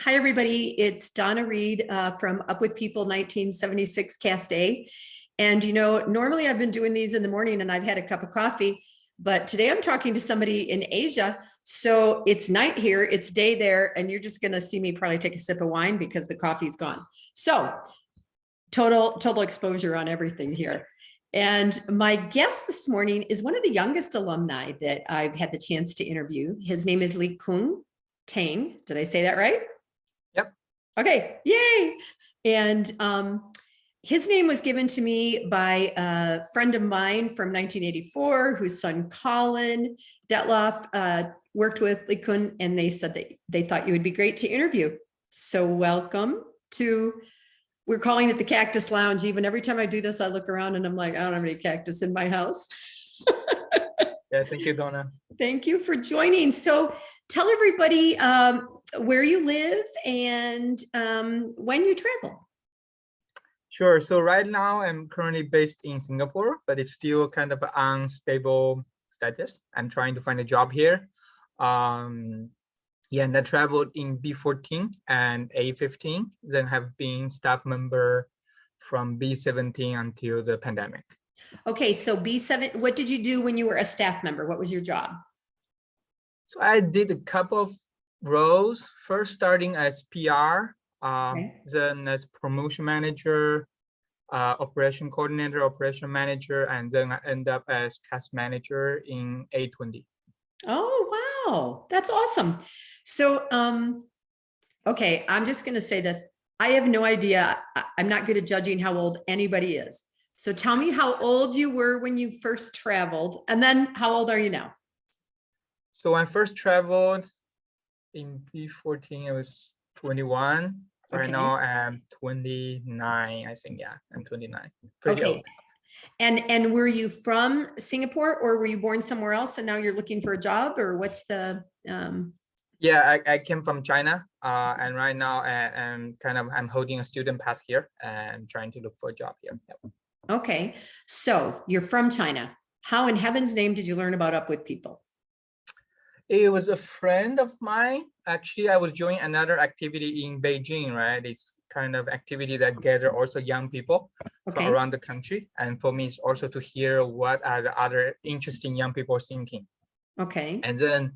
Hi, everybody. It's Donna Reed from Up With People 1976 Cast A. And, normally I've been doing these in the morning and I've had a cup of coffee, but today I'm talking to somebody in Asia. So it's night here, it's day there, and you're just going to see me probably take a sip of wine because the coffee's gone. So total exposure on everything here. And my guest this morning is one of the youngest alumni that I've had the chance to interview. His name is Likun Tang. Did I say that right? Yep. Okay, yay. And his name was given to me by a friend of mine from 1984, whose son Colin Detloff worked with Likun, and they said that they thought you would be great to interview. So welcome to, we're calling it the Cactus Lounge. Even every time I do this, I look around and I'm like, I don't have any cactus in my house. Yeah, thank you, Donna. Thank you for joining. So tell everybody where you live and when you travel. Sure. So right now I'm currently based in Singapore, but it's still kind of unstable status. I'm trying to find a job here. Yeah, and I traveled in B14 and A15, then have been staff member from B17 until the pandemic. Okay, so B7, what did you do when you were a staff member? What was your job? So I did a couple of roles, first starting as PR, then as promotion manager, operation coordinator, operation manager, and then I end up as cast manager in A20. Oh, wow, that's awesome. So, okay, I'm just going to say this. I have no idea. I'm not good at judging how old anybody is. So tell me how old you were when you first traveled, and then how old are you now? So when I first traveled in B14, I was 21. Okay. Right now I'm 29, I think. Yeah, I'm 29. Pretty Okay. old. And were you from Singapore, or were you born somewhere else and now you're looking for a job, or what's the Yeah, I came from China, and right now I'm holding a student pass here and trying to look for a job here. Yep. Okay, so you're from China. How in heaven's name did you learn about Up With People? It was a friend of mine. Actually, I was joining another activity in Beijing, right? It's kind of activity that gather also young people from around the country. And for me, it's also to hear what are the other interesting young people thinking. Okay. And then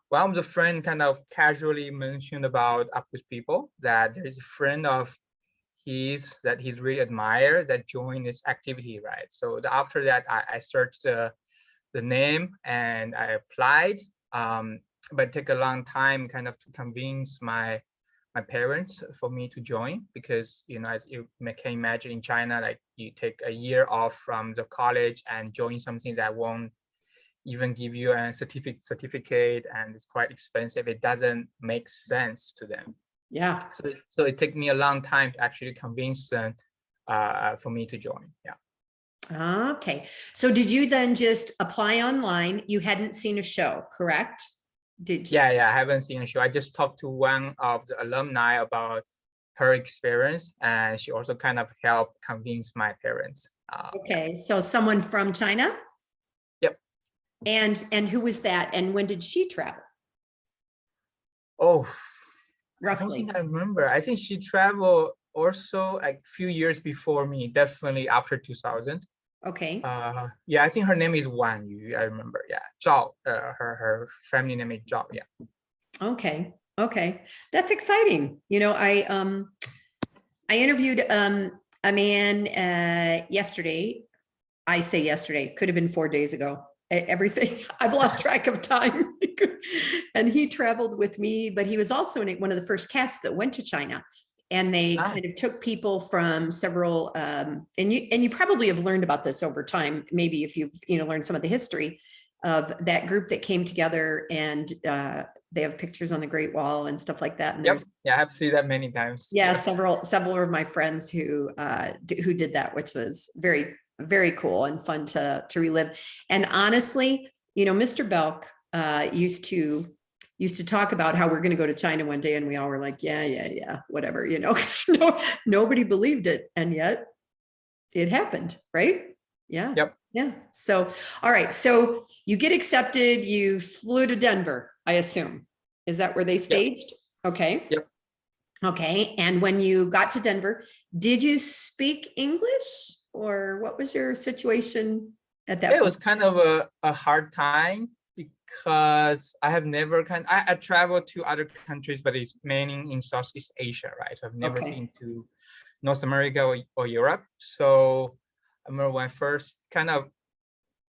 one of the friend kind of casually mentioned about Up With People, that there is a friend of his that he's really admire that joined this activity, right? So after that, I searched the name and I applied. But it took a long time kind of to convince my parents for me to join, because as you can imagine, in China, like you take a year off from the college and join something that won't even give you a certificate, and it's quite expensive. It doesn't make sense to them. Yeah. So it took me a long time to actually convince them for me to join. Yeah. Okay. So did you then just apply online? You hadn't seen a show, correct? Did you? Yeah, I haven't seen a show. I just talked to one of the alumni about her experience, and she also kind of helped convince my parents. Okay, so someone from China? Yep. And who was that? And when did she travel? Oh, roughly. I don't think I remember. I think she traveled also like a few years before me, definitely after 2000. Okay. Yeah, I think her name is Wan Yu. I remember. Yeah, Zhao. Her family name is Zhao. Yeah. Okay. That's exciting. I interviewed a man yesterday. I say yesterday, could have been 4 days ago. Everything, I've lost track of time. And he traveled with me, but he was also in one of the first casts that went to China. And they kind of took people from several, and you probably have learned about this over time, maybe if you've learned some of the history of that group that came together, and they have pictures on the Great Wall and stuff like that. And yep, yeah, I've seen that many times. Yeah, several of my friends who did that, which was very, very cool and fun to relive. And honestly, Mr. Belk used to talk about how we're going to go to China one day, and we all were like, yeah, whatever, no, nobody believed it, and yet it happened, right? Yeah. Yep. Yeah. So, all right. So you get accepted. You flew to Denver, I assume. Is that where they staged? Yep. Okay. Yep. Okay. And when you got to Denver, did you speak English or what was your situation at that It point? was kind of a hard time because I have never I traveled to other countries, but it's mainly in Southeast Asia, right? So I've never Okay. been to North America or Europe. So I remember when I first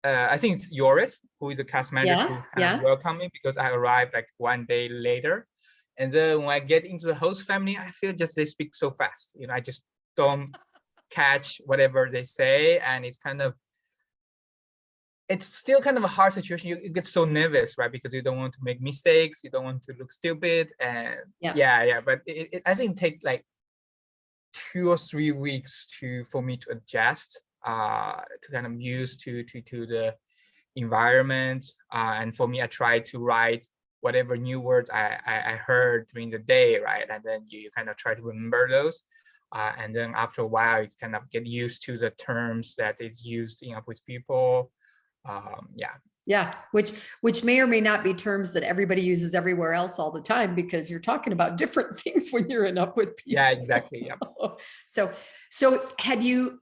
I think it's Yoris, who is the cast manager, Yeah. who kind of Yeah. welcomed me because I arrived like one day later. And then when I get into the host family, I feel just they speak so fast. I just don't catch whatever they say. And it's still kind of a hard situation. You get so nervous, right? Because you don't want to make mistakes. You don't want to look stupid. And Yeah. yeah. But I think it take like 2 or 3 weeks for me to adjust, to kind of used to the environment. And for me, I try to write whatever new words I heard during the day, right? And then you kind of try to remember those. And then after a while, it's kind of get used to the terms that is used with people. Yeah. Yeah, which may or may not be terms that everybody uses everywhere else all the time because you're talking about different things when you're in up with Yeah, people. exactly. Yeah. So so had you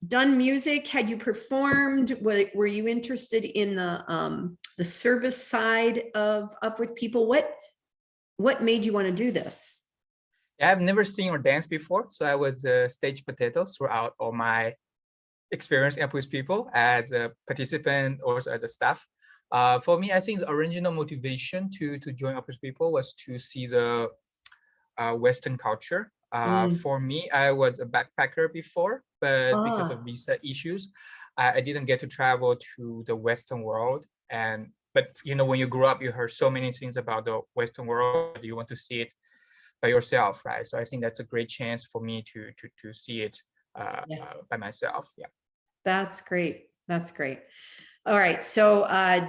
done music? Had you performed? Were you interested in the service side of Up with People? What made you want to do this? Yeah, I've never seen or danced before, so I was a stage potato throughout all my experience with people as a participant or as a staff. For me, I think the original motivation to join Up with People was to see the Western culture. Mm. For me, I was a backpacker before, but because of Ah, visa issues, I didn't get to travel to the Western world. But when you grow up, you heard so many things about the Western world. You want to see it by yourself, right? So I think that's a great chance for me to see it yeah, by myself. Yeah. that's great. That's great. All right. So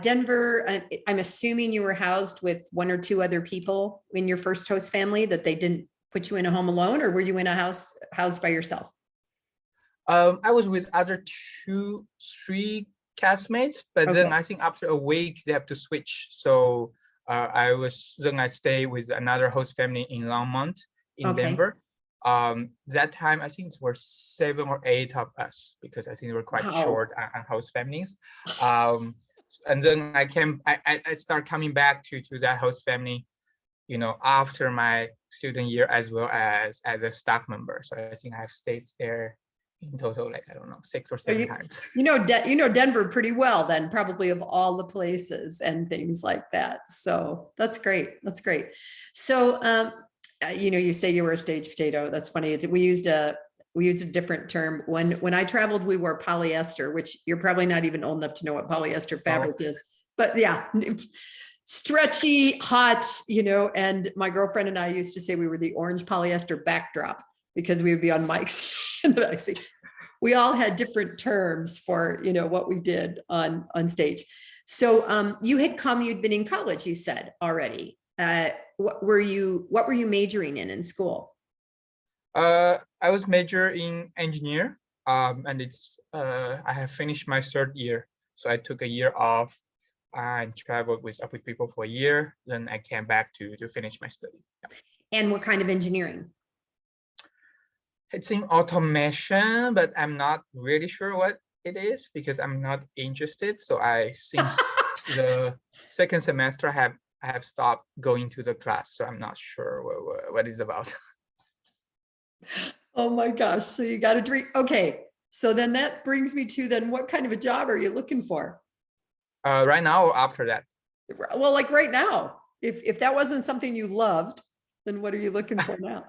Denver, I'm assuming you were housed with one or two other people in your first host family, that they didn't put you in a home alone, or were you in a house housed by yourself? I was with other three castmates, but then Okay. I think after a week they have to switch. So I stay with another host family in Longmont in Okay. Denver. That time I think it were 7 or 8 of us because I think we were quite Wow. short on host families. Um, and then I start coming back to that host family, after my student year as well as a staff member. So I think I've stayed there in total, like, I don't know, 6 or So 7 times. you know Denver pretty well then, probably of all the places and things like that. So that's great. That's great. So you say you were a stage potato. That's funny. We used a different term. When I traveled, we wore polyester, which you're probably not even old enough to know what polyester Oh, fabric is. But yeah, stretchy, hot, and my girlfriend and I used to say we were the orange polyester backdrop because we would be on mics in the backseat. We all had different terms for what we did on stage. So you'd been in college, you said already. What were you majoring in school? I was major in engineer, and I have finished my third year, so I took a year off and traveled with people for a year. Then I came back to finish my study. Yeah. And what kind of engineering? It's in automation, but I'm not really sure what it is because I'm not interested. So since the second semester, I have stopped going to the class, so I'm not sure what it's about. Oh my gosh. So you got a dream. Okay. So then that brings me to then what kind of a job are you looking for? Right now or after that? Well, like right now, if that wasn't something you loved, then what are you looking for now?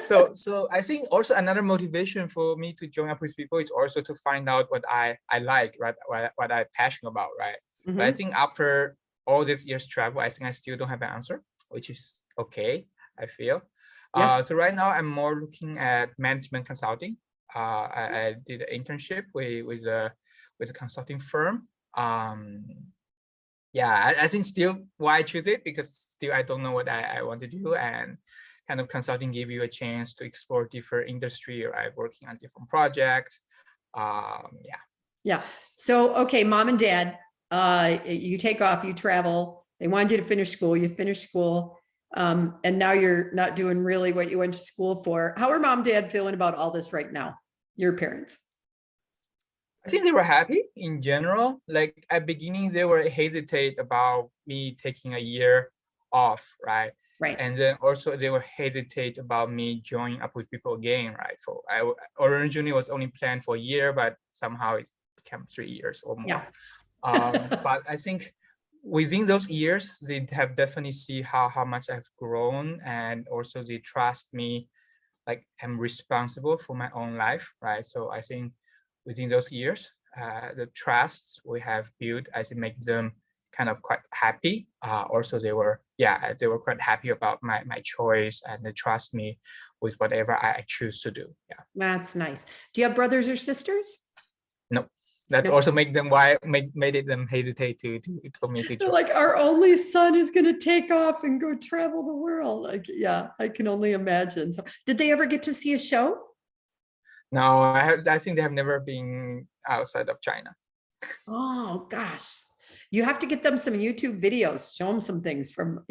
So I think also another motivation for me to join Up with People is also to find out what I like, right? What I'm passionate about, right? But I Mhm. think after all these years travel, I think I still don't have an answer, which is okay, I feel. Yeah. So right now I'm more looking at management consulting. I did an internship with a consulting firm. Yeah, I think still why I choose it because still I don't know what I want to do, and kind of consulting give you a chance to explore different industry, right? Working on different projects. Yeah. Yeah. So, okay, mom and dad, you take off, you travel. They wanted you to finish school. You finish school. And now you're not doing really what you went to school for. How are mom, dad feeling about all this right now? Your parents? I think they were happy in general. Like at beginning, they were hesitate about me taking a year off, right? Right. And then also they were hesitate about me joining up with people again, right? So originally was only planned for a year, but somehow it's become 3 years or more. Yeah. But I think within those years, they have definitely see how much I've grown, and also they trust me, like I'm responsible for my own life, right? So I think within those years, the trust we have built, I think make them kind of quite happy. Also, they were quite happy about my choice, and they trust me with whatever I choose to do. Yeah. That's nice. Do you have brothers or sisters? No, that's No. also make them made it them hesitate to for me to They're join. like, our only son is going to take off and go travel the world. Like, yeah, I can only imagine. So did they ever get to see a show? No, I think they have never been outside of China. Oh gosh. You have to get them some YouTube videos, show them some things from,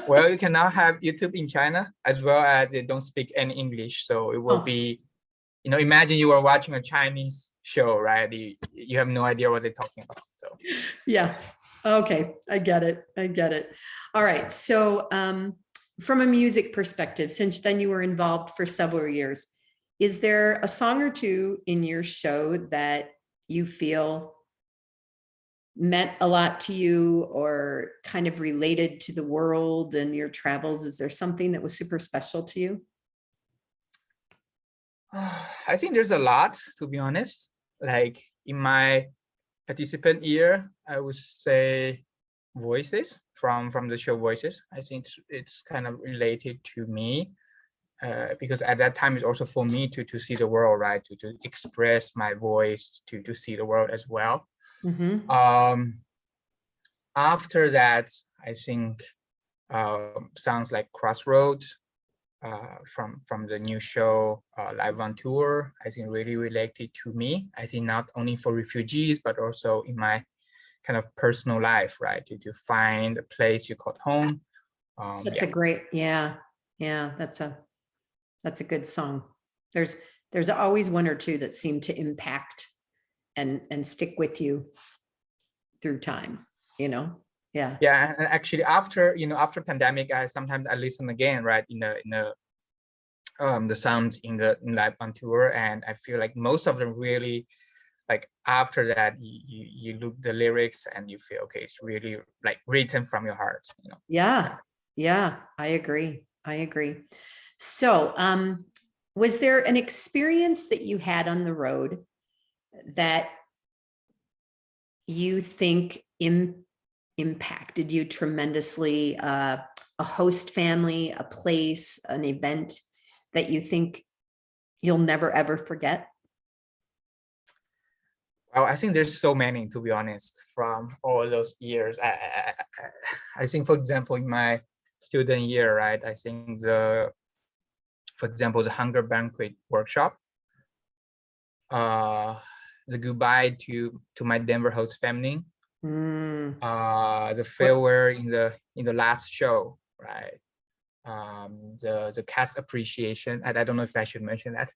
Well, you can now have YouTube in China, as well as they don't speak any English. So it will Oh. be, imagine you are watching a Chinese show, right? You have no idea what they're talking about. So Yeah. Okay. I get it. All right. So from a music perspective, since then you were involved for several years, is there a song or two in your show that you feel meant a lot to you or kind of related to the world and your travels? Is there something that was super special to you? I think there's a lot, to be honest. Like in my participant year, I would say Voices from the show Voices. I think it's kind of related to me. Because at that time it's also for me to see the world, right? To express my voice, to see the world as well. Mm-hmm. After that, I think sounds like Crossroads from the new show Live on Tour, I think really related to me. I think not only for refugees, but also in my kind of personal life, right? To find a place you call home. That's a great, yeah. That's a good song. There's always one or two that seem to impact and stick with you through time, Yeah. Yeah, and actually after pandemic, sometimes I listen again, right? In the sounds in Live on Tour, and I feel like most of them really, like after that you look the lyrics and you feel okay, it's really like written from your heart, Yeah, I agree. So was there an experience that you had on the road that you think impacted you tremendously? A host family, a place, an event that you think you'll never ever forget? Well, I think there's so many, to be honest, from all those years. I think, for example, in my student year, right? I think for example, the Hunger Banquet workshop, the goodbye to my Denver host family, the farewell in the last show, right? The cast appreciation, and I don't know if I should mention that.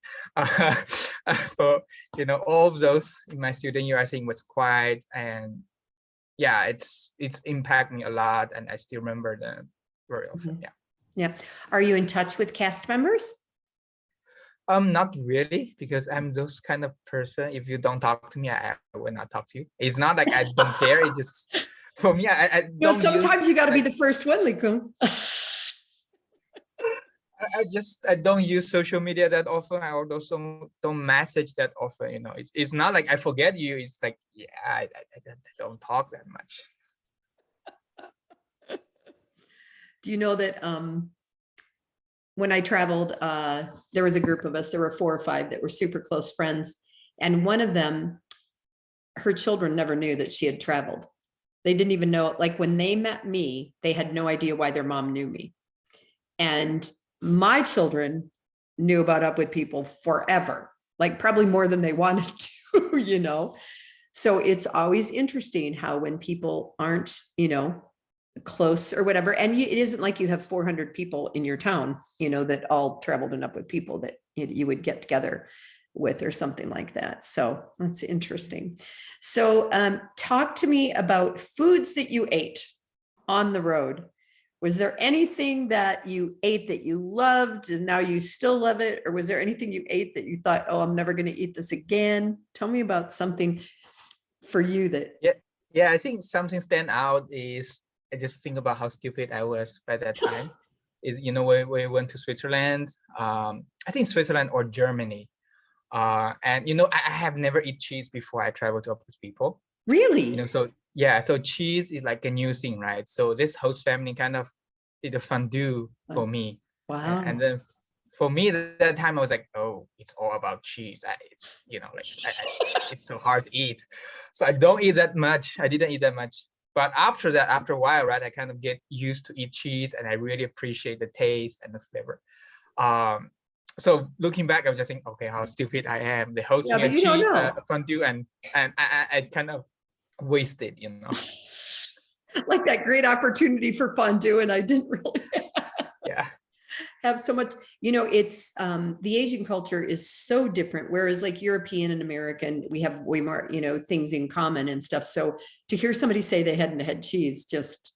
For all of those in my student year, I think was quite, and yeah, it's impacted me a lot, and I still remember them very often. Yeah. Are you in touch with cast members? Not really, because I'm those kind of person. If you don't talk to me, I will not talk to you. It's not like I don't care. It just, for me, I don't sometimes you got to be the first one, Likun. I don't use social media that often. I also don't message that often. It's not like I forget you. It's like, yeah, I don't talk that much. Do you know that when I traveled, there was a group of us, there were 4 or 5 that were super close friends. And one of them, her children never knew that she had traveled. They didn't even know, like when they met me, they had no idea why their mom knew me. And my children knew about Up With People forever, like probably more than they wanted to, So it's always interesting how when people aren't, close or whatever. And it isn't like you have 400 people in your town, that all traveled enough with people that you would get together with or something like that. So that's interesting. So talk to me about foods that you ate on the road. Was there anything that you ate that you loved and now you still love it? Or was there anything you ate that you thought, oh, I'm never going to eat this again? Tell me about something for you that. Yeah, I think something stand out is I just think about how stupid I was by that time. Is we went to Switzerland, I think Switzerland or Germany, and I have never eat cheese before I traveled to Opus people. Really? So yeah, so cheese is like a new thing, right? So this host family kind of did a fondue for me, Wow. and then for me at that time I was like, oh, it's all about cheese. It's it's so hard to eat, so I don't eat that much. I didn't eat that much, but after that, after a while, right, I kind of get used to eat cheese, and I really appreciate the taste and the flavor. So looking back, I'm just saying, okay, how stupid I am. They host me but a you don't cheese know. fondue, and I kind of wasted, Like that great opportunity for fondue, and I didn't really Yeah. have so much. It's the Asian culture is so different, whereas like European and American, we have way more things in common and stuff. So to hear somebody say they hadn't had cheese just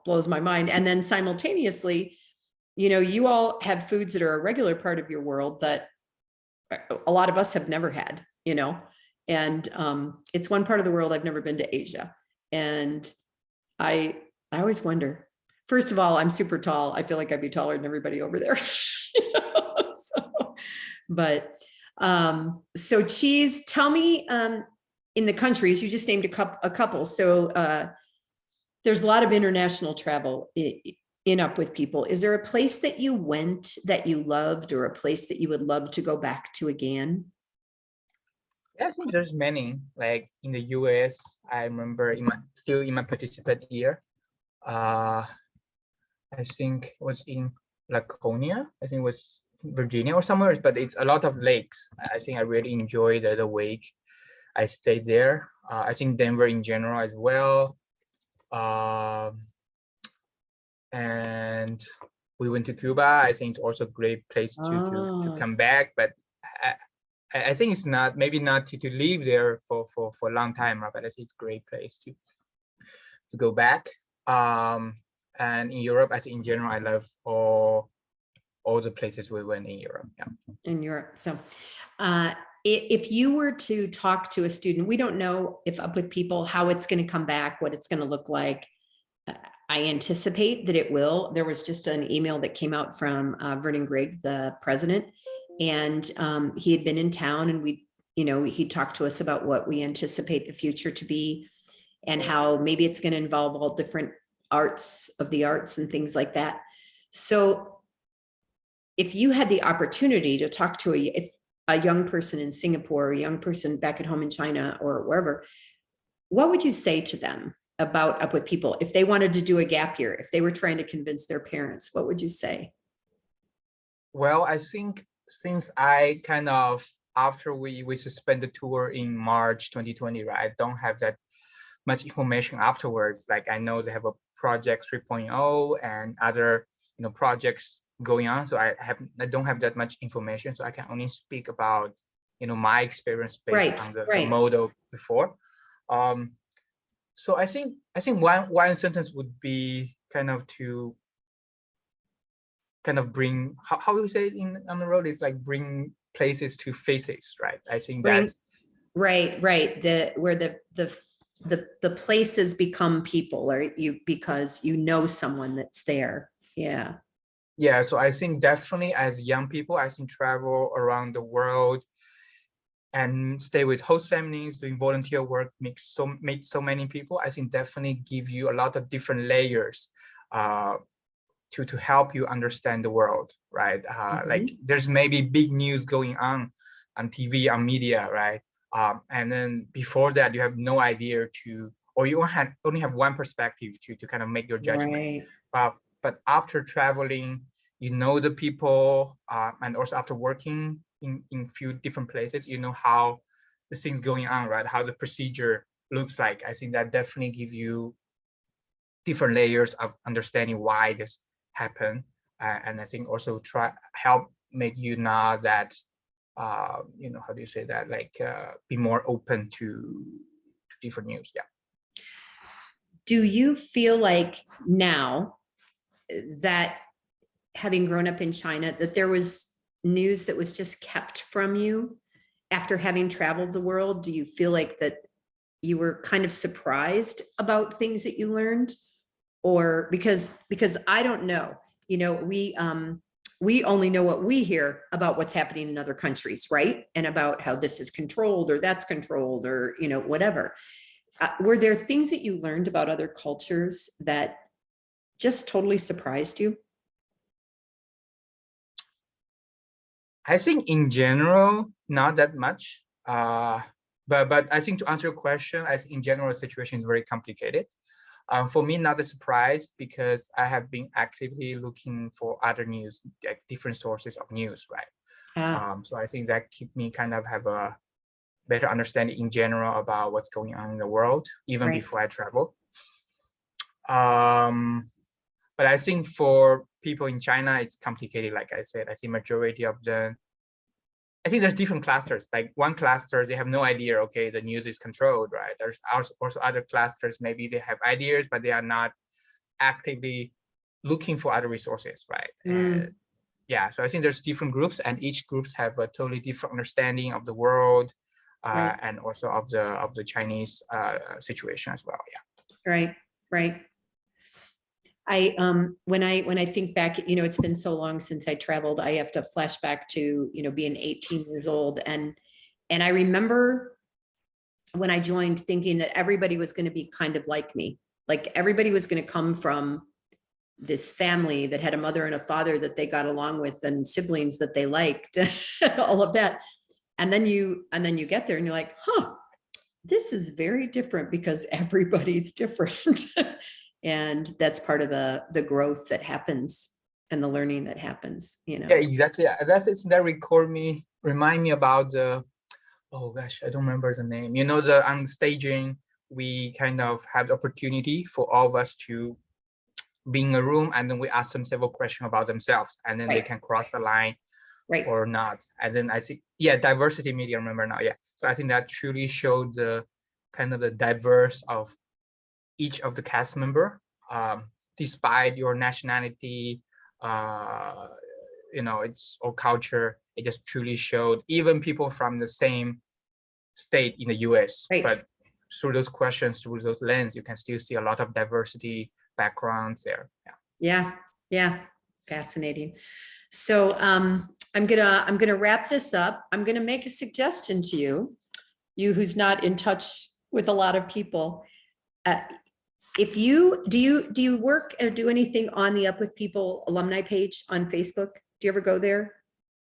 blows my mind. And then simultaneously, you all have foods that are a regular part of your world that a lot of us have never had, and it's one part of the world I've never been to, Asia. And I always wonder, first of all, I'm super tall. I feel like I'd be taller than everybody over there. So cheese, tell me, in the countries, you just named a couple. So there's a lot of international travel in Up With People. Is there a place that you went that you loved, or a place that you would love to go back to again? Yeah, I think there's many. Like in the US, I remember still in my participant year, I think it was in Laconia. I think it was Virginia or somewhere, but it's a lot of lakes. I think I really enjoyed the wake. I stayed there. I think Denver in general as well. And we went to Cuba. I think it's also a great place to come back. But I think it's maybe not to live there for a long time, right? But I think it's a great place to go back. And in Europe, I think in general, I love all the places we went in Europe. Yeah. In Europe. So if you were to talk to a student, we don't know if Up With People, how it's going to come back, what it's going to look like. I anticipate that it will. There was just an email that came out from Vernon Grigg, the president, and he had been in town, and he talked to us about what we anticipate the future to be, and how maybe it's going to involve all different arts and things like that. So if you had the opportunity to talk to a young person in Singapore, or a young person back at home in China or wherever, what would you say to them about Up With People? If they wanted to do a gap year, if they were trying to convince their parents, what would you say? Well, I think since I kind of, after we suspend the tour in March 2020, right, I don't have that much information afterwards. Like I know they have a project 3.0 and other projects going on, so I don't have that much information, so I can only speak about my experience based on the model before. So I think one sentence would be kind of bring, how do we say it on the road? It's like bring places to faces, right? I think that's right. Where the places become people, or because someone that's there. Yeah, so I think definitely as young people, I think travel around the world and stay with host families, doing volunteer work, meet so many people. I think definitely give you a lot of different layers to help you understand the world, right? Like there's maybe big news going on TV, on media, right? And then before that, you have no idea or you only have one perspective to kind of make your judgment. Right. But after traveling, the people, and also after working in few different places, how the things going on, right? How the procedure looks like. I think that definitely give you different layers of understanding why this happened. And I think also help make you now that, you know, how do you say that? Like be more open to different news. Yeah. Do you feel like now that having grown up in China, that there was news that was just kept from you after having traveled the world? Do you feel like that you were kind of surprised about things that you learned? Or because I don't know, you know, we only know what we hear about what's happening in other countries, right? And about how this is controlled or that's controlled or, you know, whatever. Were there things that you learned about other cultures that just totally surprised you? I think in general, not that much. But I think to answer your question, I think in general, the situation is very complicated. For me, not a surprise because I have been actively looking for other news, like different sources of news, right? So I think that keep me kind of have a better understanding in general about what's going on in the world, even Right. before I travel. But I think for people in China, it's complicated. Like I said, I think majority of them, I think there's different clusters. Like one cluster, they have no idea, okay, the news is controlled, right? There's also other clusters, maybe they have ideas, but they are not actively looking for other resources, right? And yeah, so I think there's different groups and each groups have a totally different understanding of the world Right. and also of the Chinese situation as well. Yeah. Right. Right. When I think back, you know, it's been so long since I traveled, I have to flash back to, you know, being 18 years old. And I remember when I joined thinking that everybody was going to be kind of like me. Like everybody was going to come from this family that had a mother and a father that they got along with and siblings that they liked, all of that. And then you get there and you're like, huh, this is very different because everybody's different. And that's part of the growth that happens and the learning that happens, you know. Yeah, exactly. That remind me about the, oh gosh, I don't remember the name. You know, the on staging, we kind of have the opportunity for all of us to be in a room and then we ask them several questions about themselves and then they can cross the line or not. And then I think, yeah, diversity media, I remember now. Yeah. So I think that truly showed the kind of the diverse of each of the cast member, despite your nationality, you know, it's or culture. It just truly showed even people from the same state in the US, but through those questions, through those lens, you can still see a lot of diversity backgrounds there. Yeah. Fascinating. So I'm gonna wrap this up. I'm gonna make a suggestion to you who's not in touch with a lot of people. If you do you work or do anything on the Up With People alumni page on Facebook? Do you ever go there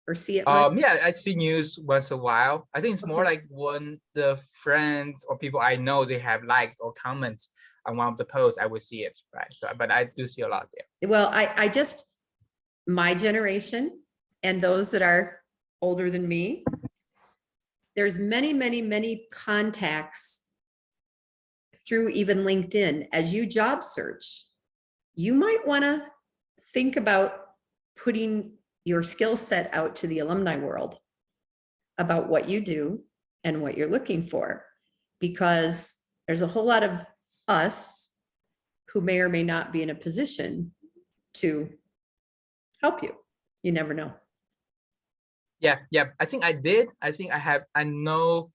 or see it? Yeah, I see news once a while. I think it's more like when the friends or people I know they have liked or comments on one of the posts, I will see it, right? So, but I do see a lot there. Well, I just, my generation and those that are older than me, there's many contacts through even LinkedIn. As you job search, you might want to think about putting your skill set out to the alumni world about what you do and what you're looking for, because there's a whole lot of us who may or may not be in a position to help you. You never know. Yeah. I think I did. I think I know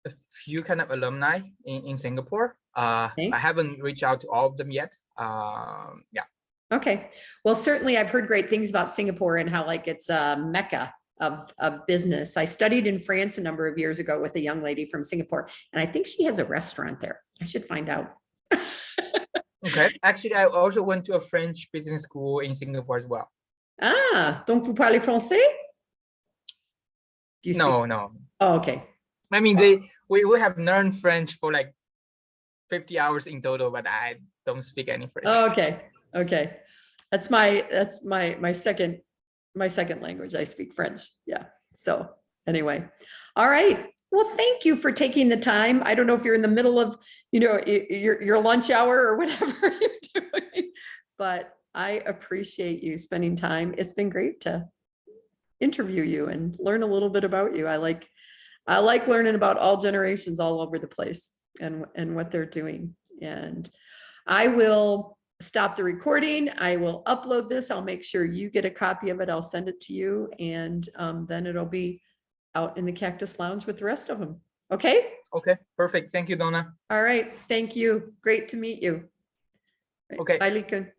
a few kind of alumni in Singapore. I haven't reached out to all of them yet. Yeah. Okay. Well, certainly I've heard great things about Singapore and how like it's a mecca of business. I studied in France a number of years ago with a young lady from Singapore, and I think she has a restaurant there. I should find out. Okay. Actually, I also went to a French business school in Singapore as well. Ah, donc vous parlez français? No. Oh, okay. I mean, we have learned French for like 50 hours in total, but I don't speak any French. Oh, okay. That's my second language. I speak French. Yeah. So anyway, all right. Well, thank you for taking the time. I don't know if you're in the middle of, your lunch hour or whatever you're doing, but I appreciate you spending time. It's been great to interview you and learn a little bit about you. I like learning about all generations all over the place and what they're doing. And I will stop the recording. I will upload this. I'll make sure you get a copy of it. I'll send it to you, and then it'll be out in the Cactus Lounge with the rest of them. Okay? Okay, perfect. Thank you, Donna. All right. Thank you. Great to meet you. Okay. Bye, Likun.